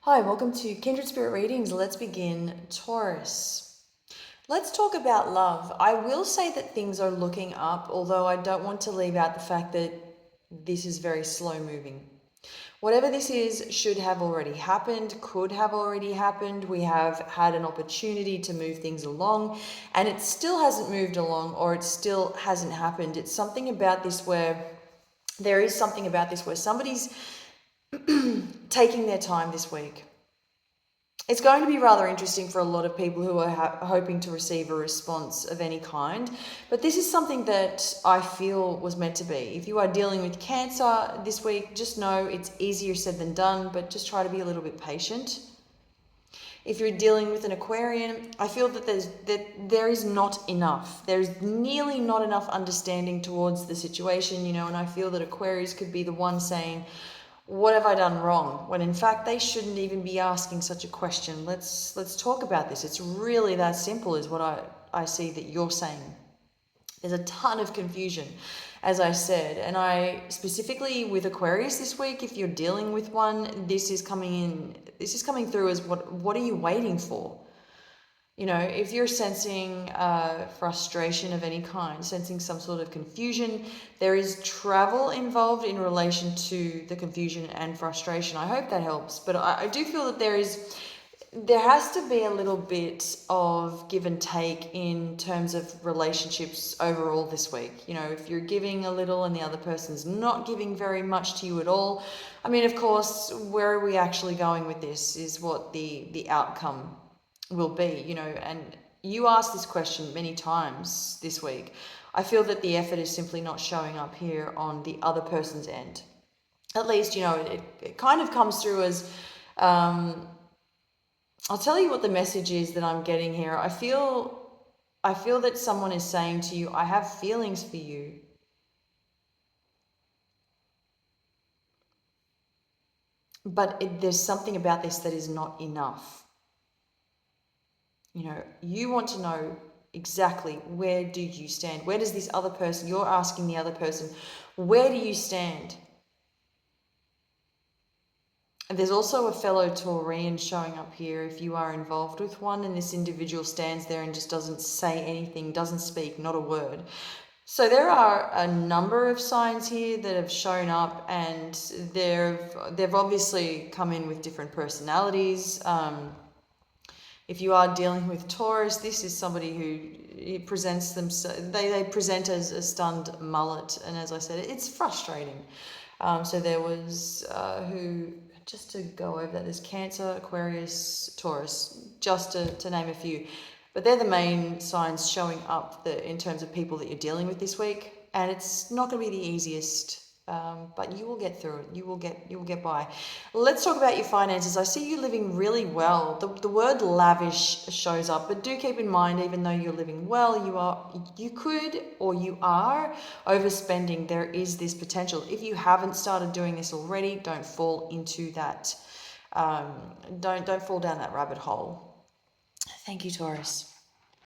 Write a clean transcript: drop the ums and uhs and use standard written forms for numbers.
Hi, welcome to Kindred Spirit Readings. Let's begin, Taurus. Let's talk about love. I will say that things are looking up, although I don't want to leave out the fact that this is very slow moving. Whatever this is should have already happened, could have already happened. We have had an opportunity to move things along, and it still hasn't moved along, or it still hasn't happened. It's something about this where there is something about this where somebody's taking their time this week. It's going to be rather interesting for a lot of people who are hoping to receive a response of any kind. But this is something that I feel was meant to be. If you are dealing with Cancer this week, just know it's easier said than done, but just try to be a little bit patient. If you're dealing with an Aquarian, I feel that there is not enough. There's nearly not enough understanding towards the situation, and I feel that Aquarius could be the one saying, what have I done wrong? When in fact they shouldn't even be asking such a question. Let's talk about this. It's really that simple is what I see that you're saying. There's a ton of confusion, as I said, and I specifically with Aquarius this week, if you're dealing with one, this is coming through as what are you waiting for? If you're sensing frustration of any kind, sensing some sort of confusion, there is travel involved in relation to the confusion and frustration. I hope that helps. But I do feel that there has to be a little bit of give and take in terms of relationships overall this week. If you're giving a little and the other person's not giving very much to you at all, I mean, of course, where are we actually going with this is what the outcome will be, and you asked this question many times this week. I feel that the effort is simply not showing up here on the other person's end. At least, it kind of comes through as, I'll tell you what the message is that I'm getting here. I feel that someone is saying to you, I have feelings for you. But there's something about this that is not enough. You want to know exactly where do you stand? Where does this other person, you're asking the other person, where do you stand? And there's also a fellow Taurian showing up here if you are involved with one and this individual stands there and just doesn't say anything, doesn't speak, not a word. So there are a number of signs here that have shown up, and they've obviously come in with different personalities. If you are dealing with Taurus, this is somebody who presents they present as a stunned mullet, and as I said, it's frustrating. So there was just to go over that, there's Cancer, Aquarius, Taurus, just to name a few. But they're the main signs showing up in terms of people that you're dealing with this week, and it's not going to be the easiest. But you will get through it. You will get by. Let's talk about your finances. I see you living really well. The word lavish shows up, but do keep in mind, even though you're living well, you could or you are overspending. There is this potential. If you haven't started doing this already, don't fall into that. Don't fall down that rabbit hole. Thank you, Taurus.